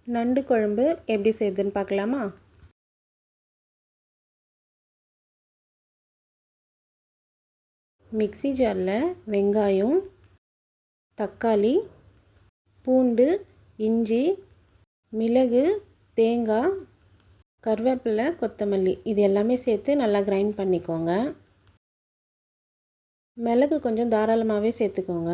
நண்டு குழம்பு எப்படி செய்யுதுன்னு பார்க்கலாமா? மிக்ஸி ஜாரில் வெங்காயம், தக்காளி, பூண்டு, இஞ்சி, மிளகு, தேங்காய், கருவேப்பிலை, கொத்தமல்லி இது எல்லாமே சேர்த்து நல்லா கிரைண்ட் பண்ணிக்கோங்க. மிளகு கொஞ்சம் தாராளமாகவே சேர்த்துக்கோங்க.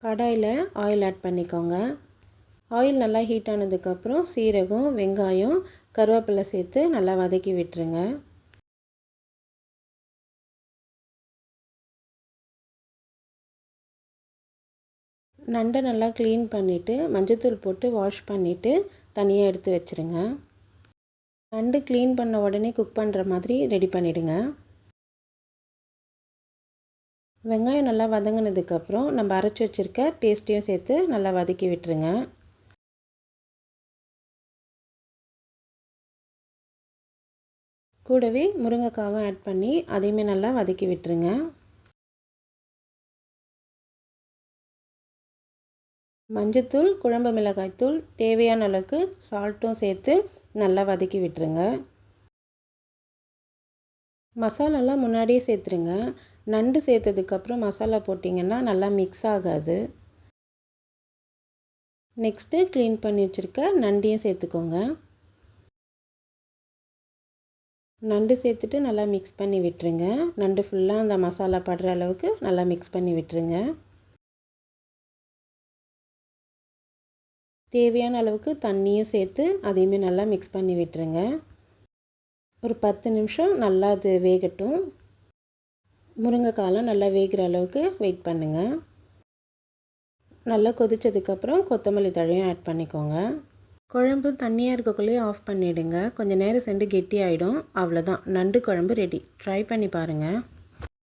கடாயில் ஆயில் ஆட் பண்ணிக்கோங்க. ஆயில் நல்லா ஹீட் ஆனதுக்கப்புறம் சீரகம், வெங்காயம், கருவேப்பிலை சேர்த்து நல்லா வதக்கி விட்டுருங்க. நண்டை நல்லா க்ளீன் பண்ணிவிட்டு மஞ்சத்தூள் போட்டு வாஷ் பண்ணிவிட்டு தனியாக எடுத்து வச்சுருங்க. நண்டு க்ளீன் பண்ண உடனே குக் பண்ணுற மாதிரி ரெடி பண்ணிவிடுங்க. வெங்காயம் நல்லா வதங்கினதுக்கப்புறம் நம்ம அரைச்சி வச்சுருக்க பேஸ்ட்டையும் சேர்த்து நல்லா வதக்கி விட்டுருங்க. கூடவே முருங்கைக்காவும் ஆட் பண்ணி அதையுமே நல்லா வதக்கி விட்டுருங்க. மஞ்சத்தூள், குழம்பு மிளகாய்த்தூள், தேவையான அளவுக்கு சால்ட்டும் சேர்த்து நல்லா வதக்கி விட்டுருங்க. மசாலாலாம் முன்னாடியே சேர்த்துருங்க. நண்டு சேர்த்ததுக்கப்புறம் மசாலா போட்டிங்கன்னா நல்லா மிக்ஸ் ஆகாது. நெக்ஸ்ட்டு க்ளீன் பண்ணி வச்சுருக்க நண்டையும் சேர்த்துக்கோங்க. நண்டு சேர்த்துட்டு நல்லா மிக்ஸ் பண்ணி விட்டுருங்க. நண்டு ஃபுல்லாக அந்த மசாலா படுற அளவுக்கு நல்லா மிக்ஸ் பண்ணி விட்டுருங்க. தேவையான அளவுக்கு தண்ணியும் சேர்த்து அதையுமே நல்லா மிக்ஸ் பண்ணி விட்டுருங்க. ஒரு 10 நிமிஷம் நல்லா அது வேகட்டும். முருங்கைக்காலாம் நல்லா வேகிற அளவுக்கு வெயிட் பண்ணுங்கள். நல்லா கொதித்ததுக்கப்புறம் கொத்தமல்லி தழையும் ஆட் பண்ணிக்கோங்க. குழம்பு தண்ணியாக இருக்கக்குள்ளேயே ஆஃப் பண்ணிவிடுங்க. கொஞ்சம் நேரம் சென்று கெட்டி ஆகிடும். அவ்வளோதான், நண்டு குழம்பு ரெடி. ட்ரை பண்ணி பாருங்கள்.